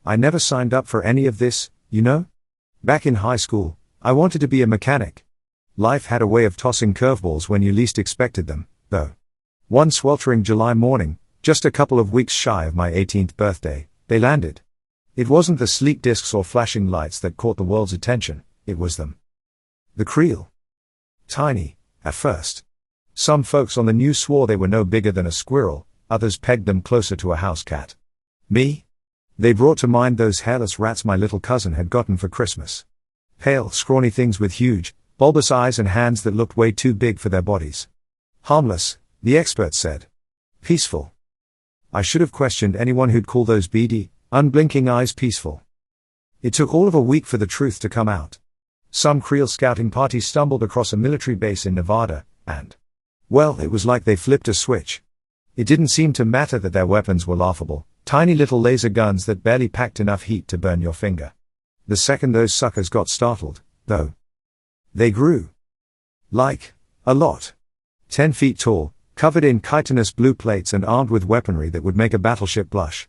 I never signed up for any of this, you know? Back in high school, I wanted to be a mechanic. Life had a way of tossing curveballs when you least expected them, though. One sweltering July morning, just a couple of weeks shy of my 18th birthday, they landed. It wasn't the sleek discs or flashing lights that caught the world's attention, it was them. The Creel. Tiny, at first. Some folks on the news swore they were no bigger than a squirrel, others pegged them closer to a house cat. Me? They brought to mind those hairless rats my little cousin had gotten for Christmas. Pale, scrawny things with huge, bulbous eyes and hands that looked way too big for their bodies. Harmless, the experts said. Peaceful. I should have questioned anyone who'd call those beady, unblinking eyes peaceful. It took all of a week for the truth to come out. Some Creel scouting party stumbled across a military base in Nevada, and, well, it was like they flipped a switch. It didn't seem to matter that their weapons were laughable, tiny little laser guns that barely packed enough heat to burn your finger. The second those suckers got startled, though, they grew. Like, a lot. 10 feet tall, covered in chitinous blue plates and armed with weaponry that would make a battleship blush.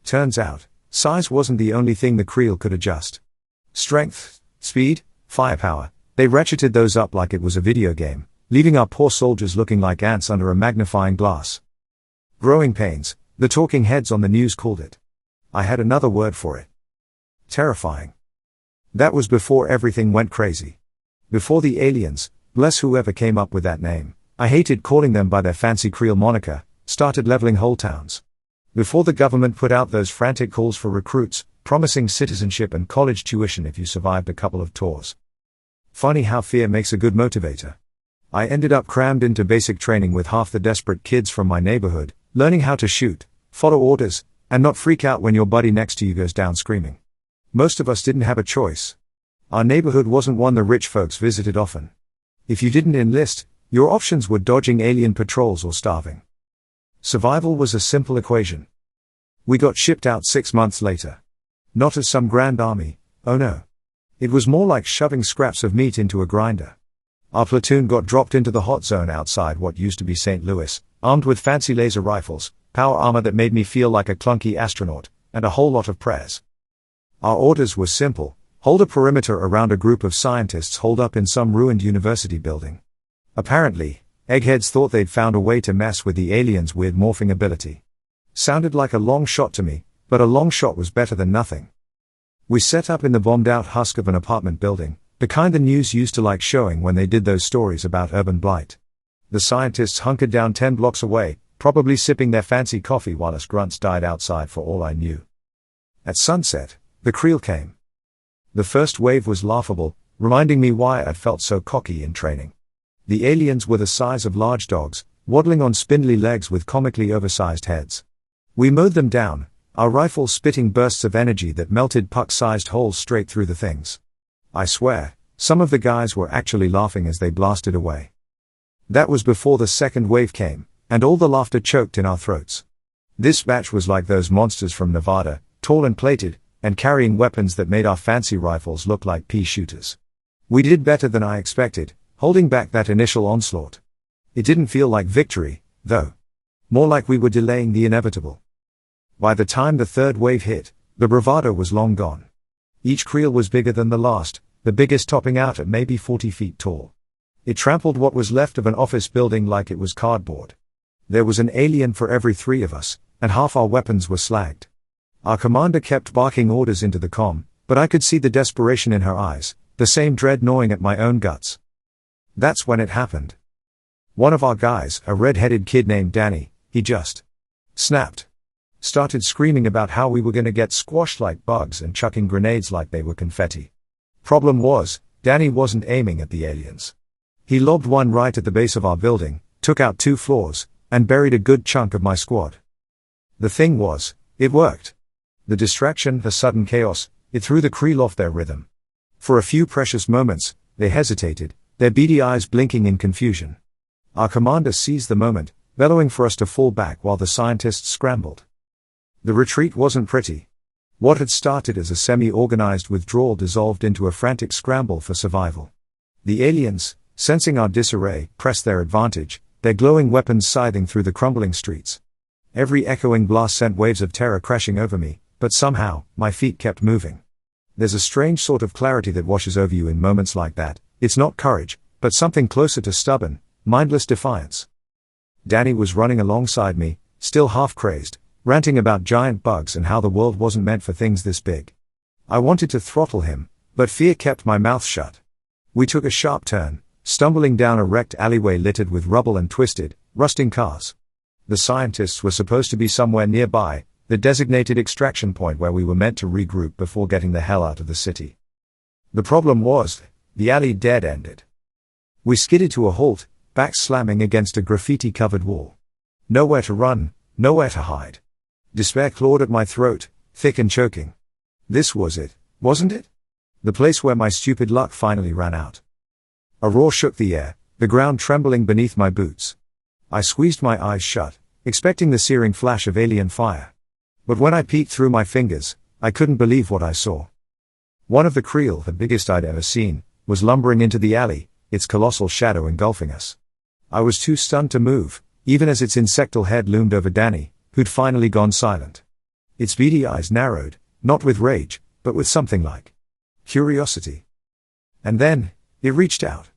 Turns out, size wasn't the only thing the Creel could adjust. Strength, speed, firepower, they ratcheted those up like it was a video game, leaving our poor soldiers looking like ants under a magnifying glass. Growing pains, the talking heads on the news called it. I had another word for it. Terrifying. That was before everything went crazy. Before the aliens, bless whoever came up with that name, I hated calling them by their fancy Creel moniker, started leveling whole towns. Before the government put out those frantic calls for recruits, promising citizenship and college tuition if you survived a couple of tours. Funny how fear makes a good motivator. I ended up crammed into basic training with half the desperate kids from my neighborhood, learning how to shoot, follow orders, and not freak out when your buddy next to you goes down screaming. Most of us didn't have a choice. Our neighborhood wasn't one the rich folks visited often. If you didn't enlist, your options were dodging alien patrols or starving. Survival was a simple equation. We got shipped out 6 months later. Not as some grand army, oh no. It was more like shoving scraps of meat into a grinder. Our platoon got dropped into the hot zone outside what used to be St. Louis, armed with fancy laser rifles, power armor that made me feel like a clunky astronaut, and a whole lot of prayers. Our orders were simple: hold a perimeter around a group of scientists holed up in some ruined university building. Apparently, eggheads thought they'd found a way to mess with the aliens' weird morphing ability. Sounded like a long shot to me, but a long shot was better than nothing. We set up in the bombed-out husk of an apartment building, the kind the news used to like showing when they did those stories about urban blight. The scientists hunkered down 10 blocks away, probably sipping their fancy coffee while us grunts died outside for all I knew. At sunset, the Creel came. The first wave was laughable, reminding me why I'd felt so cocky in training. The aliens were the size of large dogs, waddling on spindly legs with comically oversized heads. We mowed them down, our rifles spitting bursts of energy that melted puck-sized holes straight through the things. I swear, some of the guys were actually laughing as they blasted away. That was before the second wave came, and all the laughter choked in our throats. This batch was like those monsters from Nevada, tall and plated, and carrying weapons that made our fancy rifles look like pea shooters. We did better than I expected, holding back that initial onslaught. It didn't feel like victory, though. More like we were delaying the inevitable. By the time the third wave hit, the bravado was long gone. Each Creel was bigger than the last, the biggest topping out at maybe 40 feet tall. It trampled what was left of an office building like it was cardboard. There was an alien for every 3 of us, and half our weapons were slagged. Our commander kept barking orders into the comm, but I could see the desperation in her eyes, the same dread gnawing at my own guts. That's when it happened. One of our guys, a red-headed kid named Danny, he just snapped. Started screaming about how we were gonna get squashed like bugs and chucking grenades like they were confetti. Problem was, Danny wasn't aiming at the aliens. He lobbed one right at the base of our building, took out 2 floors, and buried a good chunk of my squad. The thing was, it worked. The distraction, the sudden chaos, it threw the Creel off their rhythm. For a few precious moments, they hesitated, their beady eyes blinking in confusion. Our commander seized the moment, bellowing for us to fall back while the scientists scrambled. The retreat wasn't pretty. What had started as a semi-organized withdrawal dissolved into a frantic scramble for survival. The aliens, sensing our disarray, pressed their advantage, their glowing weapons scything through the crumbling streets. Every echoing blast sent waves of terror crashing over me, but somehow, my feet kept moving. There's a strange sort of clarity that washes over you in moments like that. It's not courage, but something closer to stubborn, mindless defiance. Danny was running alongside me, still half crazed, ranting about giant bugs and how the world wasn't meant for things this big. I wanted to throttle him, but fear kept my mouth shut. We took a sharp turn, stumbling down a wrecked alleyway littered with rubble and twisted, rusting cars. The scientists were supposed to be somewhere nearby, the designated extraction point where we were meant to regroup before getting the hell out of the city. The problem was, the alley dead-ended. We skidded to a halt, backs slamming against a graffiti-covered wall. Nowhere to run, nowhere to hide. Despair clawed at my throat, thick and choking. This was it, wasn't it? The place where my stupid luck finally ran out. A roar shook the air, the ground trembling beneath my boots. I squeezed my eyes shut, expecting the searing flash of alien fire. But when I peeked through my fingers, I couldn't believe what I saw. One of the Creel, the biggest I'd ever seen, was lumbering into the alley, its colossal shadow engulfing us. I was too stunned to move, even as its insectal head loomed over Danny, who'd finally gone silent. Its beady eyes narrowed, not with rage, but with something like curiosity. And then, it reached out.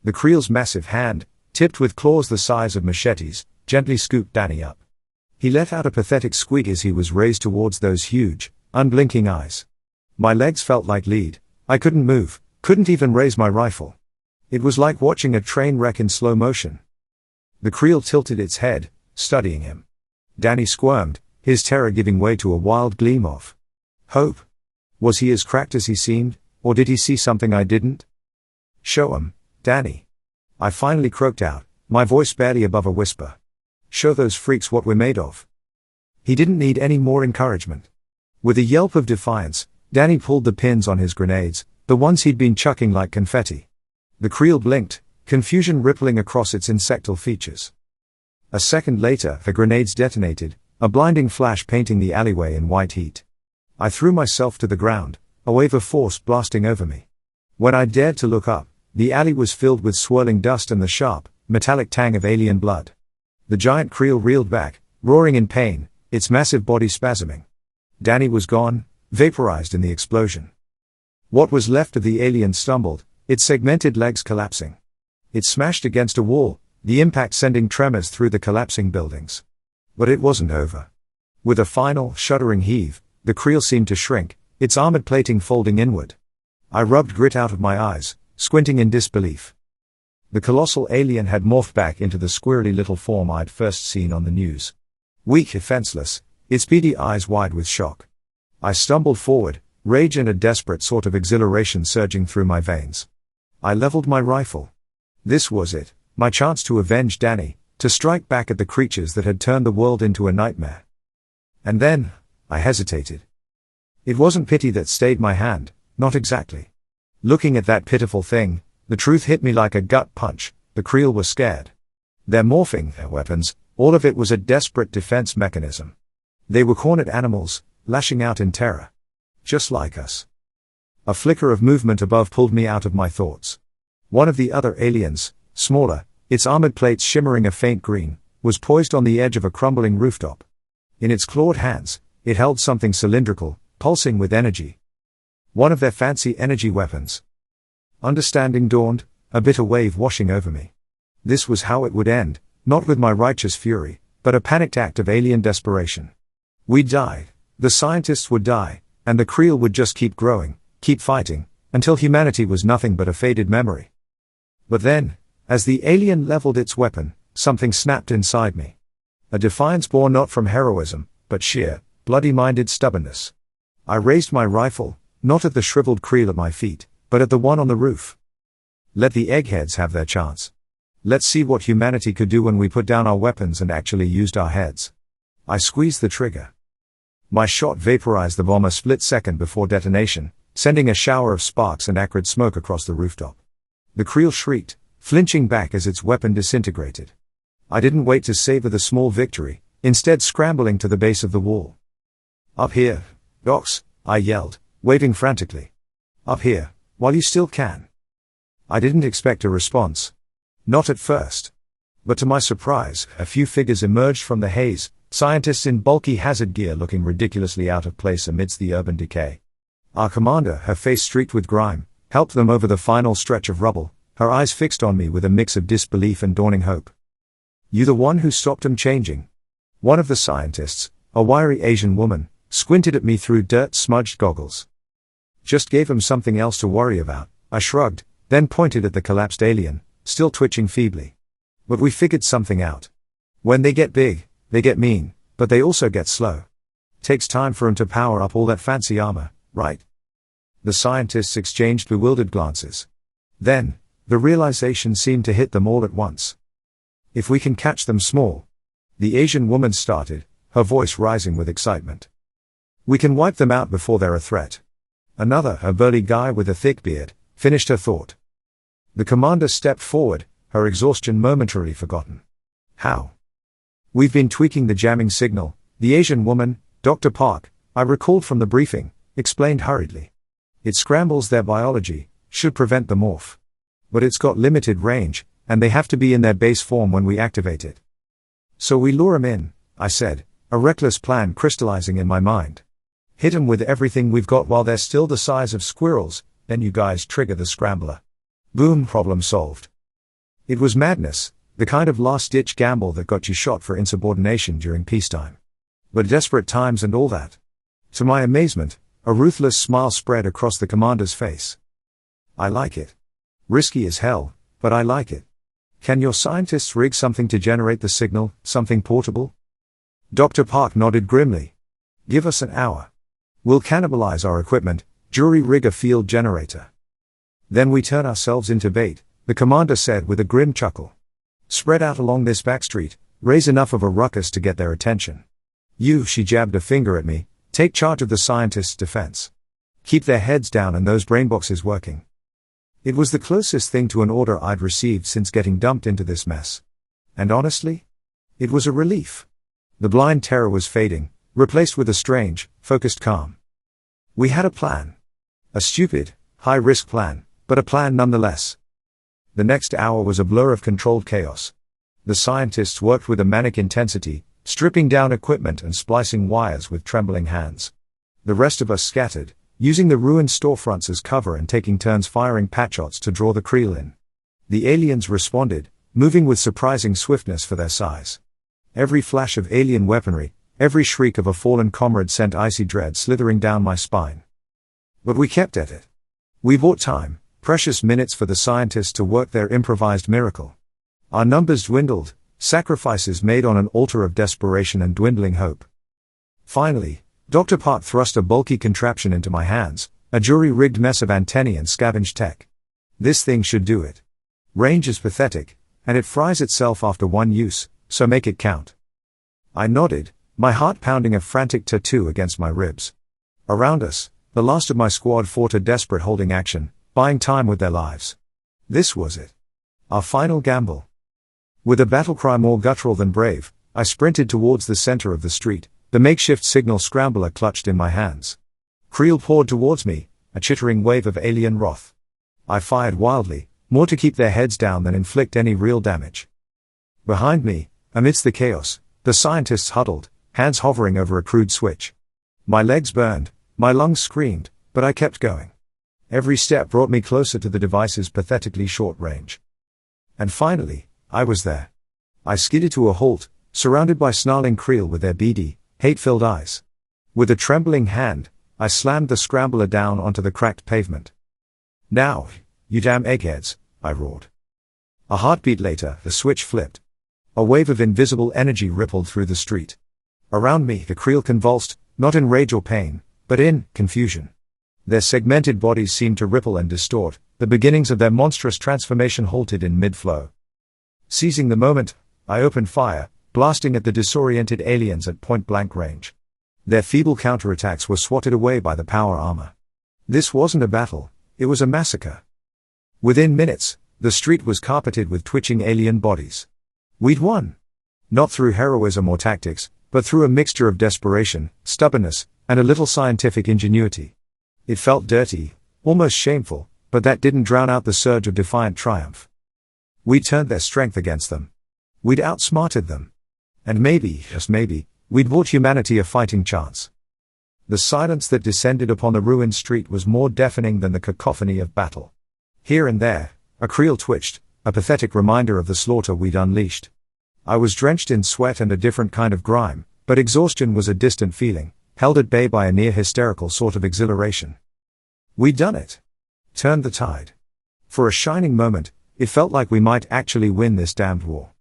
The Creel's massive hand, tipped with claws the size of machetes, gently scooped Danny up. He let out a pathetic squeak as he was raised towards those huge, unblinking eyes. My legs felt like lead. I couldn't move, couldn't even raise my rifle. It was like watching a train wreck in slow motion. The Creel tilted its head, studying him. Danny squirmed, his terror giving way to a wild gleam of hope. Was he as cracked as he seemed, or did he see something I didn't? Show 'em, Danny. I finally croaked out, my voice barely above a whisper. Show those freaks what we're made of. He didn't need any more encouragement. With a yelp of defiance, Danny pulled the pins on his grenades, the ones he'd been chucking like confetti. The Creel blinked, confusion rippling across its insectal features. A second later, the grenades detonated, a blinding flash painting the alleyway in white heat. I threw myself to the ground, a wave of force blasting over me. When I dared to look up, the alley was filled with swirling dust and the sharp, metallic tang of alien blood. The giant Creel reeled back, roaring in pain, its massive body spasming. Danny was gone, vaporized in the explosion. What was left of the alien stumbled, its segmented legs collapsing. It smashed against a wall, the impact sending tremors through the collapsing buildings. But it wasn't over. With a final, shuddering heave, the Creel seemed to shrink, its armored plating folding inward. I rubbed grit out of my eyes, squinting in disbelief. The colossal alien had morphed back into the squirrely little form I'd first seen on the news. Weak, defenseless, its beady eyes wide with shock. I stumbled forward, rage and a desperate sort of exhilaration surging through my veins. I leveled my rifle. This was it, my chance to avenge Danny, to strike back at the creatures that had turned the world into a nightmare. And then, I hesitated. It wasn't pity that stayed my hand, not exactly. Looking at that pitiful thing, the truth hit me like a gut punch. The Creel were scared. Their morphing, their weapons, all of it was a desperate defense mechanism. They were cornered animals, lashing out in terror. Just like us. A flicker of movement above pulled me out of my thoughts. One of the other aliens, smaller, its armored plates shimmering a faint green, was poised on the edge of a crumbling rooftop. In its clawed hands, it held something cylindrical, pulsing with energy. One of their fancy energy weapons. Understanding dawned, a bitter wave washing over me. This was how it would end, not with my righteous fury, but a panicked act of alien desperation. We'd die, the scientists would die, and the Creel would just keep growing, keep fighting, until humanity was nothing but a faded memory. But then, as the alien leveled its weapon, something snapped inside me. A defiance born not from heroism, but sheer, bloody-minded stubbornness. I raised my rifle, not at the shriveled Creel at my feet, but at the one on the roof. Let the eggheads have their chance. Let's see what humanity could do when we put down our weapons and actually used our heads. I squeezed the trigger. My shot vaporized the bomb a split second before detonation, sending a shower of sparks and acrid smoke across the rooftop. The Creel shrieked, flinching back as its weapon disintegrated. I didn't wait to savor the small victory, instead scrambling to the base of the wall. Up here, Docs, I yelled, waving frantically. Up here, while you still can. I didn't expect a response. Not at first. But to my surprise, a few figures emerged from the haze, scientists in bulky hazard gear looking ridiculously out of place amidst the urban decay. Our commander, her face streaked with grime, helped them over the final stretch of rubble, her eyes fixed on me with a mix of disbelief and dawning hope. "You the one who stopped 'em changing?" One of the scientists, a wiry Asian woman, squinted at me through dirt-smudged goggles. "Just gave 'em something else to worry about," I shrugged, then pointed at the collapsed alien, still twitching feebly. "But we figured something out. When they get big, they get mean, but they also get slow. Takes time for 'em to power up all that fancy armor, right?" The scientists exchanged bewildered glances. Then, the realization seemed to hit them all at once. "If we can catch them small," the Asian woman started, her voice rising with excitement, "we can wipe them out before they're a threat." Another, a burly guy with a thick beard, finished her thought. The commander stepped forward, her exhaustion momentarily forgotten. "How?" "We've been tweaking the jamming signal," the Asian woman, Dr. Park, I recalled from the briefing, explained hurriedly. "It scrambles their biology, should prevent the morph. But it's got limited range, and they have to be in their base form when we activate it. So we lure 'em in," I said, a reckless plan crystallizing in my mind. "Hit 'em with everything we've got while they're still the size of squirrels, then you guys trigger the scrambler. Boom, problem solved." It was madness, the kind of last-ditch gamble that got you shot for insubordination during peacetime. But desperate times and all that. To my amazement, a ruthless smile spread across the commander's face. "I like it. Risky as hell, but I like it. Can your scientists rig something to generate the signal, something portable?" Dr. Park nodded grimly. "Give us an hour. We'll cannibalize our equipment, jury rig a field generator. Then we turn ourselves into bait," the commander said with a grim chuckle. "Spread out along this back street, raise enough of a ruckus to get their attention. You," she jabbed a finger at me, "take charge of the scientists' defense. Keep their heads down and those brainboxes working." It was the closest thing to an order I'd received since getting dumped into this mess. And honestly, it was a relief. The blind terror was fading, replaced with a strange, focused calm. We had a plan. A stupid, high-risk plan, but a plan nonetheless. The next hour was a blur of controlled chaos. The scientists worked with a manic intensity, stripping down equipment and splicing wires with trembling hands. The rest of us scattered, using the ruined storefronts as cover and taking turns firing patshots to draw the Creel in. The aliens responded, moving with surprising swiftness for their size. Every flash of alien weaponry, every shriek of a fallen comrade sent icy dread slithering down my spine. But we kept at it. We bought time, precious minutes for the scientists to work their improvised miracle. Our numbers dwindled, sacrifices made on an altar of desperation and dwindling hope. Finally, Dr. Park thrust a bulky contraption into my hands, a jury-rigged mess of antennae and scavenged tech. "This thing should do it. Range is pathetic, and it fries itself after one use, so make it count." I nodded, my heart pounding a frantic tattoo against my ribs. Around us, the last of my squad fought a desperate holding action, buying time with their lives. This was it. Our final gamble. With a battlecry more guttural than brave, I sprinted towards the center of the street, the makeshift signal scrambler clutched in my hands. Creel poured towards me, a chittering wave of alien wrath. I fired wildly, more to keep their heads down than inflict any real damage. Behind me, amidst the chaos, the scientists huddled, hands hovering over a crude switch. My legs burned, my lungs screamed, but I kept going. Every step brought me closer to the device's pathetically short range. And finally, I was there. I skidded to a halt, surrounded by snarling Creel with their beady, hate-filled eyes. With a trembling hand, I slammed the scrambler down onto the cracked pavement. "Now, you damn eggheads," I roared. A heartbeat later, the switch flipped. A wave of invisible energy rippled through the street. Around me, the Creel convulsed, not in rage or pain, but in confusion. Their segmented bodies seemed to ripple and distort, the beginnings of their monstrous transformation halted in mid-flow. Seizing the moment, I opened fire, blasting at the disoriented aliens at point-blank range. Their feeble counterattacks were swatted away by the power armor. This wasn't a battle, it was a massacre. Within minutes, the street was carpeted with twitching alien bodies. We'd won. Not through heroism or tactics, but through a mixture of desperation, stubbornness, and a little scientific ingenuity. It felt dirty, almost shameful, but that didn't drown out the surge of defiant triumph. We'd turned their strength against them. We'd outsmarted them. And maybe, just maybe, We'd bought humanity a fighting chance. The silence that descended upon the ruined street was more deafening than the cacophony of battle. Here and there, a Creel twitched, a pathetic reminder of the slaughter we'd unleashed. I was drenched in sweat and a different kind of grime, but exhaustion was a distant feeling, held at bay by a near-hysterical sort of exhilaration. We'd done it. Turned the tide. For a shining moment, it felt like we might actually win this damned war.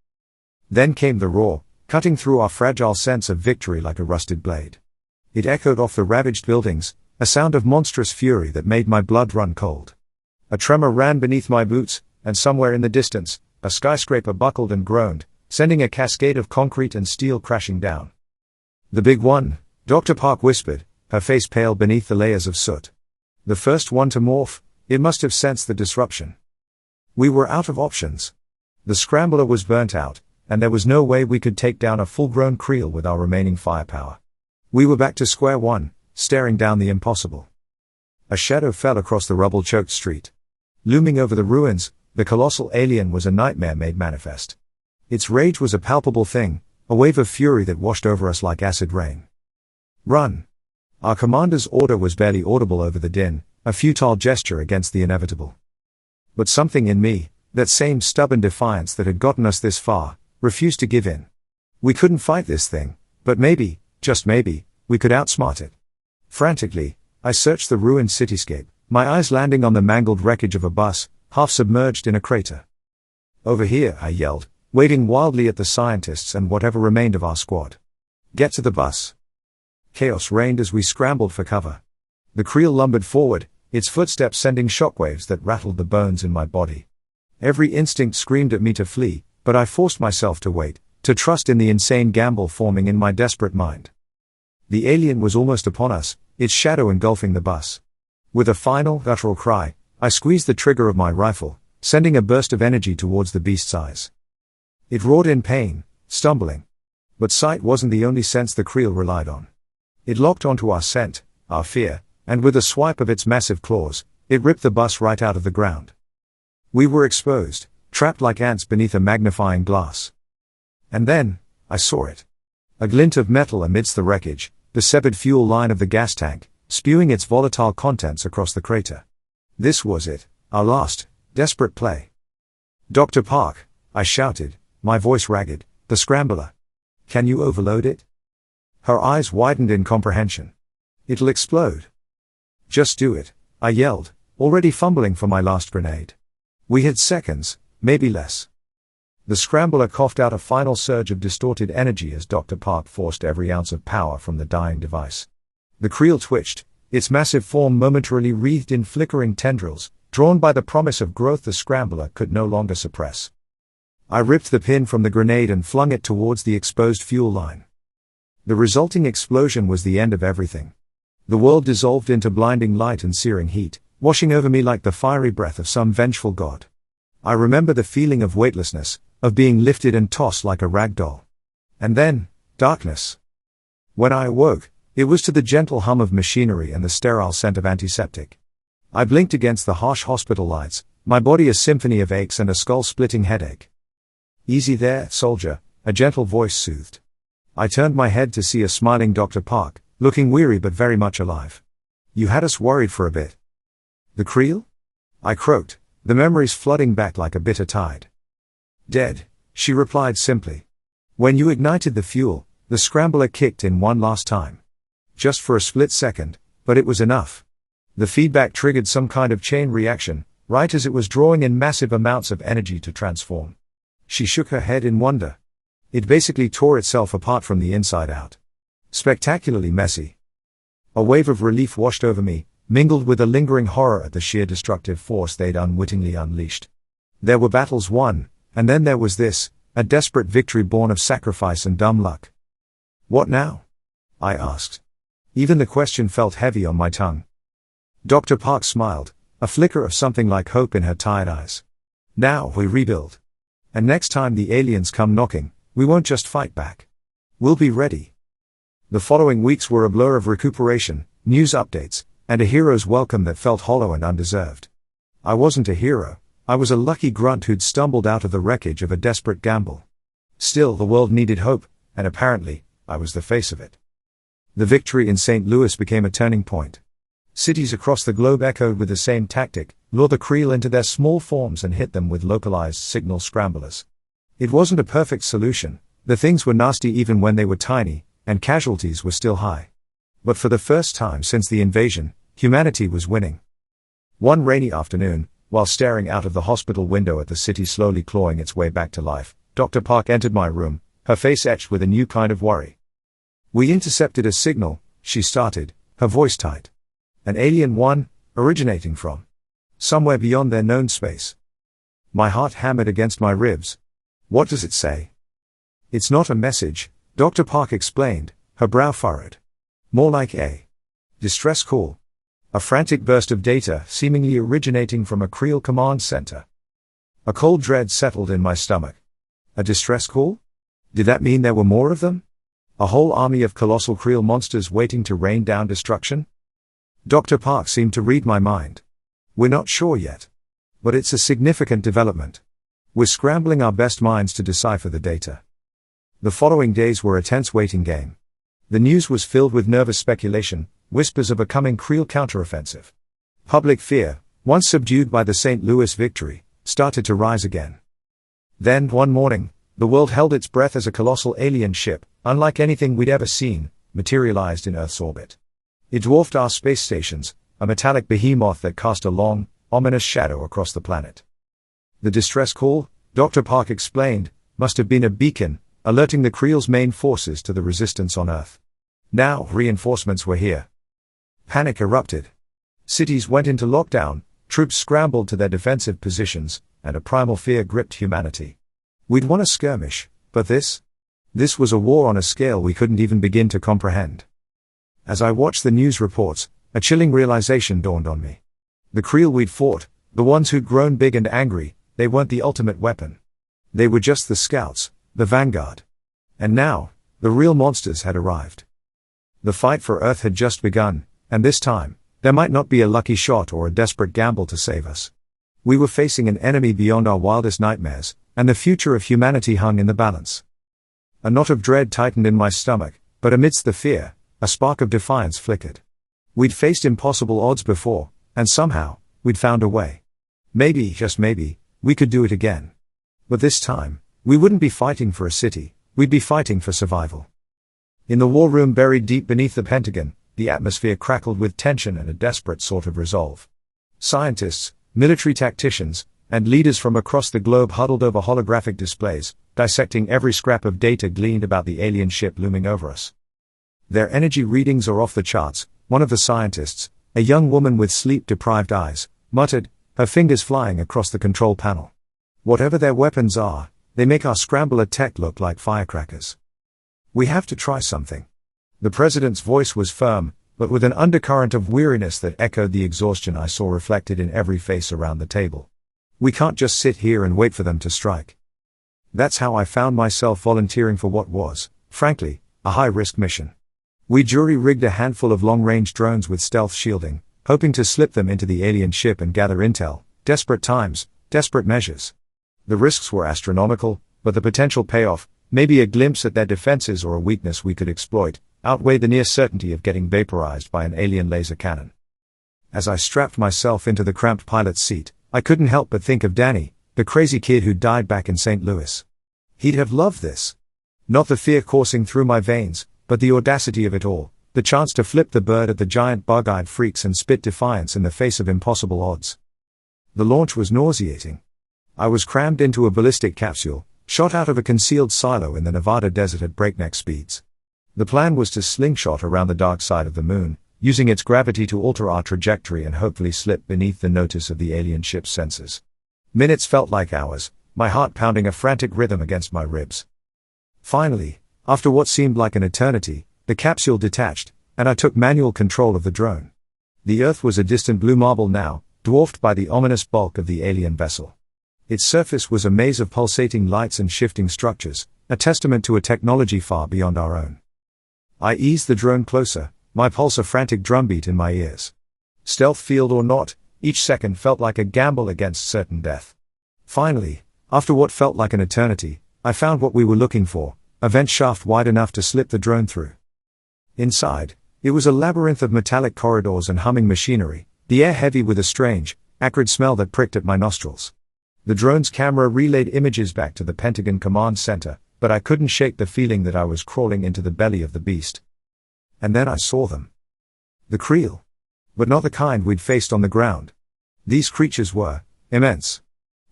Then came the roar, cutting through our fragile sense of victory like a rusted blade. It echoed off the ravaged buildings, a sound of monstrous fury that made my blood run cold. A tremor ran beneath my boots, and somewhere in the distance, a skyscraper buckled and groaned, sending a cascade of concrete and steel crashing down. The big one, Dr. Park whispered, her face pale beneath the layers of soot. The first one to morph, it must have sensed the disruption. We were out of options. The scrambler was burnt out, and there was no way we could take down a full-grown Creel with our remaining firepower. We were back to square one, staring down the impossible. A shadow fell across the rubble-choked street. Looming over the ruins, the colossal alien was a nightmare made manifest. Its rage was a palpable thing, a wave of fury that washed over us like acid rain. Run! Our commander's order was barely audible over the din, a futile gesture against the inevitable. But something in me, that same stubborn defiance that had gotten us this far, refused to give in. We couldn't fight this thing, but maybe, just maybe, we could outsmart it. Frantically, I searched the ruined cityscape, my eyes landing on the mangled wreckage of a bus, half submerged in a crater. Over here, I yelled, waving wildly at the scientists and whatever remained of our squad. Get to the bus. Chaos reigned as we scrambled for cover. The Creel lumbered forward, its footsteps sending shockwaves that rattled the bones in my body. Every instinct screamed at me to flee, but I forced myself to wait, to trust in the insane gamble forming in my desperate mind. The alien was almost upon us, its shadow engulfing the bus. With a final, guttural cry, I squeezed the trigger of my rifle, sending a burst of energy towards the beast's eyes. It roared in pain, stumbling. But sight wasn't the only sense the Creel relied on. It locked onto our scent, our fear, and with a swipe of its massive claws, it ripped the bus right out of the ground. We were exposed, trapped like ants beneath a magnifying glass. And then, I saw it. A glint of metal amidst the wreckage, the severed fuel line of the gas tank, spewing its volatile contents across the crater. This was it, our last, desperate play. Dr. Park, I shouted, my voice ragged, the scrambler. Can you overload it? Her eyes widened in comprehension. It'll explode. Just do it, I yelled, already fumbling for my last grenade. We had seconds, maybe less. The scrambler coughed out a final surge of distorted energy as Dr. Park forced every ounce of power from the dying device. The Creel twitched, its massive form momentarily wreathed in flickering tendrils, drawn by the promise of growth the scrambler could no longer suppress. I ripped the pin from the grenade and flung it towards the exposed fuel line. The resulting explosion was the end of everything. The world dissolved into blinding light and searing heat, washing over me like the fiery breath of some vengeful god. I remember the feeling of weightlessness, of being lifted and tossed like a rag doll. And then, darkness. When I awoke, it was to the gentle hum of machinery and the sterile scent of antiseptic. I blinked against the harsh hospital lights, my body a symphony of aches and a skull-splitting headache. Easy there, soldier, a gentle voice soothed. I turned my head to see a smiling Dr. Park, looking weary but very much alive. You had us worried for a bit. The Creel? I croaked, the memories flooding back like a bitter tide. Dead, she replied simply. When you ignited the fuel, the scrambler kicked in one last time. Just for a split second, but it was enough. The feedback triggered some kind of chain reaction, right as it was drawing in massive amounts of energy to transform. She shook her head in wonder. It basically tore itself apart from the inside out. Spectacularly messy. A wave of relief washed over me, mingled with a lingering horror at the sheer destructive force they'd unwittingly unleashed. There were battles won, and then there was this, a desperate victory born of sacrifice and dumb luck. What now? I asked. Even the question felt heavy on my tongue. Dr. Park smiled, a flicker of something like hope in her tired eyes. Now we rebuild. And next time the aliens come knocking, we won't just fight back. We'll be ready. The following weeks were a blur of recuperation, news updates, and a hero's welcome that felt hollow and undeserved. I wasn't a hero, I was a lucky grunt who'd stumbled out of the wreckage of a desperate gamble. Still, the world needed hope, and apparently, I was the face of it. The victory in St. Louis became a turning point. Cities across the globe echoed with the same tactic: lure the Creel into their small forms and hit them with localized signal scramblers. It wasn't a perfect solution. The things were nasty even when they were tiny, and casualties were still high. But for the first time since the invasion, humanity was winning. One rainy afternoon, while staring out of the hospital window at the city slowly clawing its way back to life, Dr. Park entered my room, her face etched with a new kind of worry. "We intercepted a signal," she started, her voice tight. "An alien one, originating from somewhere beyond their known space." My heart hammered against my ribs. "What does it say?" "It's not a message," Dr. Park explained, her brow furrowed. "More like a distress call. A frantic burst of data seemingly originating from a Creel command center." A cold dread settled in my stomach. A distress call? Did that mean there were more of them? A whole army of colossal Creel monsters waiting to rain down destruction? Dr. Park seemed to read my mind. "We're not sure yet. But it's a significant development. We're scrambling our best minds to decipher the data." The following days were a tense waiting game. The news was filled with nervous speculation, whispers of a coming Creel counteroffensive. Public fear, once subdued by the St. Louis victory, started to rise again. Then, one morning, the world held its breath as a colossal alien ship, unlike anything we'd ever seen, materialized in Earth's orbit. It dwarfed our space stations, a metallic behemoth that cast a long, ominous shadow across the planet. The distress call, Dr. Park explained, must have been a beacon, alerting the Creel's main forces to the resistance on Earth. Now, reinforcements were here. Panic erupted. Cities went into lockdown, troops scrambled to their defensive positions, and a primal fear gripped humanity. We'd won a skirmish, but this was a war on a scale we couldn't even begin to comprehend. As I watched the news reports, a chilling realization dawned on me. The Creel we'd fought, the ones who'd grown big and angry, they weren't the ultimate weapon. They were just the scouts, the vanguard. And now, the real monsters had arrived. The fight for Earth had just begun, and this time, there might not be a lucky shot or a desperate gamble to save us. We were facing an enemy beyond our wildest nightmares, and the future of humanity hung in the balance. A knot of dread tightened in my stomach, but amidst the fear, a spark of defiance flickered. We'd faced impossible odds before, and somehow, we'd found a way. Maybe, just maybe, we could do it again. But this time, we wouldn't be fighting for a city, we'd be fighting for survival. In the war room buried deep beneath the Pentagon, the atmosphere crackled with tension and a desperate sort of resolve. Scientists, military tacticians, and leaders from across the globe huddled over holographic displays, dissecting every scrap of data gleaned about the alien ship looming over us. "Their energy readings are off the charts," one of the scientists, a young woman with sleep-deprived eyes, muttered, her fingers flying across the control panel. "Whatever their weapons are, they make our scrambler tech look like firecrackers. We have to try something." The president's voice was firm, but with an undercurrent of weariness that echoed the exhaustion I saw reflected in every face around the table. "We can't just sit here and wait for them to strike." That's how I found myself volunteering for what was, frankly, a high-risk mission. We jury-rigged a handful of long-range drones with stealth shielding, hoping to slip them into the alien ship and gather intel. Desperate times, desperate measures. The risks were astronomical, but the potential payoff, maybe a glimpse at their defenses or a weakness we could exploit, outweighed the near certainty of getting vaporized by an alien laser cannon. As I strapped myself into the cramped pilot's seat, I couldn't help but think of Danny, the crazy kid who died back in St. Louis. He'd have loved this. Not the fear coursing through my veins, but the audacity of it all, the chance to flip the bird at the giant bug-eyed freaks and spit defiance in the face of impossible odds. The launch was nauseating. I was crammed into a ballistic capsule, shot out of a concealed silo in the Nevada desert at breakneck speeds. The plan was to slingshot around the dark side of the moon, using its gravity to alter our trajectory and hopefully slip beneath the notice of the alien ship's sensors. Minutes felt like hours, my heart pounding a frantic rhythm against my ribs. Finally, after what seemed like an eternity, the capsule detached, and I took manual control of the drone. The Earth was a distant blue marble now, dwarfed by the ominous bulk of the alien vessel. Its surface was a maze of pulsating lights and shifting structures, a testament to a technology far beyond our own. I eased the drone closer, my pulse a frantic drumbeat in my ears. Stealth field or not, each second felt like a gamble against certain death. Finally, after what felt like an eternity, I found what we were looking for, a vent shaft wide enough to slip the drone through. Inside, it was a labyrinth of metallic corridors and humming machinery, the air heavy with a strange, acrid smell that pricked at my nostrils. The drone's camera relayed images back to the Pentagon Command Center, but I couldn't shake the feeling that I was crawling into the belly of the beast. And then I saw them. The Creel. But not the kind we'd faced on the ground. These creatures were immense.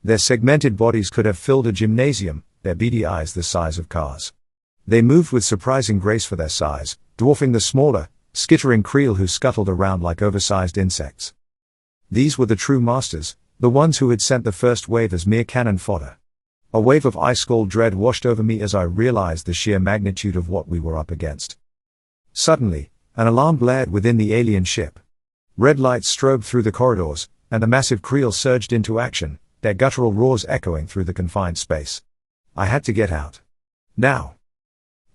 Their segmented bodies could have filled a gymnasium, their beady eyes the size of cars. They moved with surprising grace for their size, dwarfing the smaller, skittering Creel who scuttled around like oversized insects. These were the true masters, the ones who had sent the first wave as mere cannon fodder. A wave of ice-cold dread washed over me as I realized the sheer magnitude of what we were up against. Suddenly, an alarm blared within the alien ship. Red lights strobed through the corridors, and the massive Creel surged into action, their guttural roars echoing through the confined space. I had to get out. Now.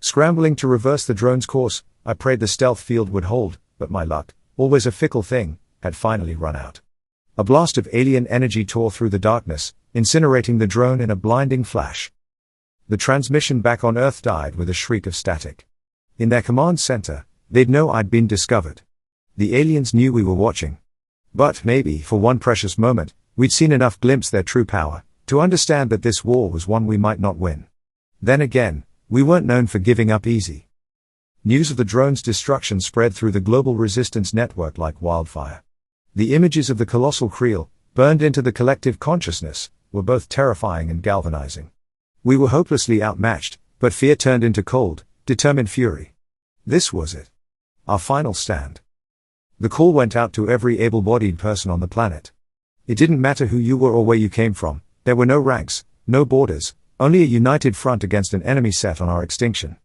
Scrambling to reverse the drone's course, I prayed the stealth field would hold, but my luck, always a fickle thing, had finally run out. A blast of alien energy tore through the darkness, incinerating the drone in a blinding flash. The transmission back on Earth died with a shriek of static. In their command center, they'd know I'd been discovered. The aliens knew we were watching. But maybe, for one precious moment, we'd seen enough glimpse their true power, to understand that this war was one we might not win. Then again, we weren't known for giving up easy. News of the drone's destruction spread through the global resistance network like wildfire. The images of the colossal Creel, burned into the collective consciousness, were both terrifying and galvanizing. We were hopelessly outmatched, but fear turned into cold, determined fury. This was it. Our final stand. The call went out to every able-bodied person on the planet. It didn't matter who you were or where you came from, there were no ranks, no borders, only a united front against an enemy set on our extinction.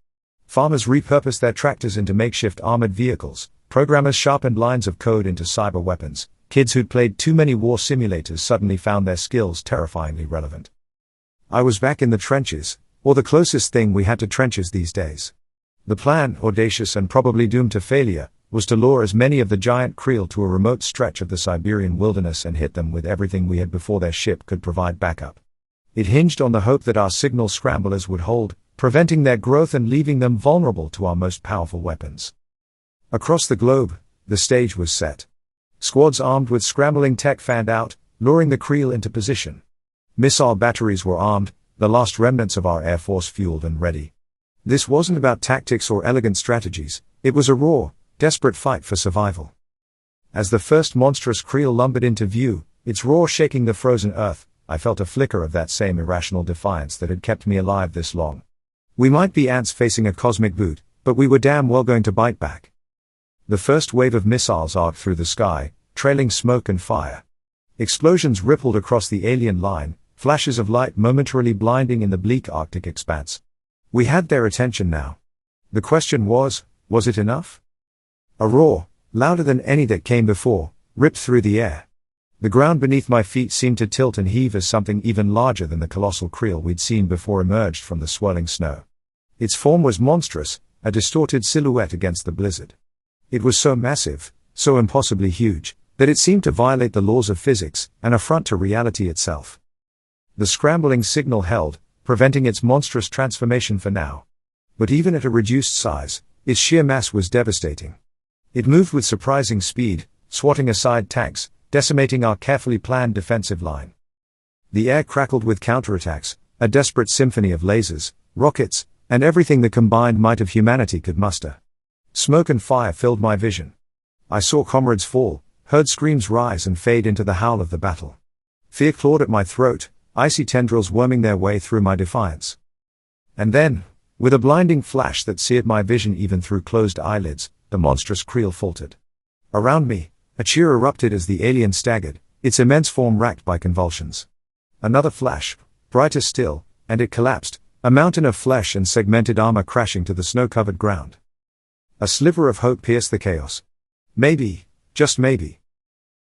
Farmers repurposed their tractors into makeshift armored vehicles, programmers sharpened lines of code into cyber weapons, kids who'd played too many war simulators suddenly found their skills terrifyingly relevant. I was back in the trenches, or the closest thing we had to trenches these days. The plan, audacious and probably doomed to failure, was to lure as many of the giant Creel to a remote stretch of the Siberian wilderness and hit them with everything we had before their ship could provide backup. It hinged on the hope that our signal scramblers would hold, preventing their growth and leaving them vulnerable to our most powerful weapons. Across the globe, the stage was set. Squads armed with scrambling tech fanned out, luring the Creel into position. Missile batteries were armed, the last remnants of our Air Force fueled and ready. This wasn't about tactics or elegant strategies, it was a raw, desperate fight for survival. As the first monstrous Creel lumbered into view, its roar shaking the frozen earth, I felt a flicker of that same irrational defiance that had kept me alive this long. We might be ants facing a cosmic boot, but we were damn well going to bite back. The first wave of missiles arced through the sky, trailing smoke and fire. Explosions rippled across the alien line, flashes of light momentarily blinding in the bleak Arctic expanse. We had their attention now. The question was it enough? A roar, louder than any that came before, ripped through the air. The ground beneath my feet seemed to tilt and heave as something even larger than the colossal Creel we'd seen before emerged from the swirling snow. Its form was monstrous, a distorted silhouette against the blizzard. It was so massive, so impossibly huge, that it seemed to violate the laws of physics, an affront to reality itself. The scrambling signal held, preventing its monstrous transformation for now. But even at a reduced size, its sheer mass was devastating. It moved with surprising speed, swatting aside tanks, decimating our carefully planned defensive line. The air crackled with counterattacks, a desperate symphony of lasers, rockets, and everything the combined might of humanity could muster. Smoke and fire filled my vision. I saw comrades fall, heard screams rise and fade into the howl of the battle. Fear clawed at my throat, icy tendrils worming their way through my defiance. And then, with a blinding flash that seared my vision even through closed eyelids, the monstrous Creel faltered. Around me, a cheer erupted as the alien staggered, its immense form racked by convulsions. Another flash, brighter still, and it collapsed, a mountain of flesh and segmented armor crashing to the snow-covered ground. A sliver of hope pierced the chaos. Maybe, just maybe.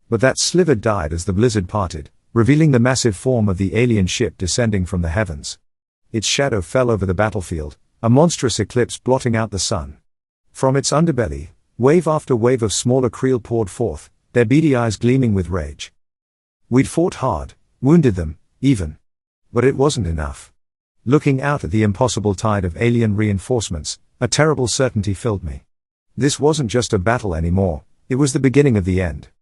But that sliver died as the blizzard parted, revealing the massive form of the alien ship descending from the heavens. Its shadow fell over the battlefield, a monstrous eclipse blotting out the sun. From its underbelly, wave after wave of smaller Creel poured forth, their beady eyes gleaming with rage. We'd fought hard, wounded them, even. But it wasn't enough. Looking out at the impossible tide of alien reinforcements, a terrible certainty filled me. This wasn't just a battle anymore, it was the beginning of the end.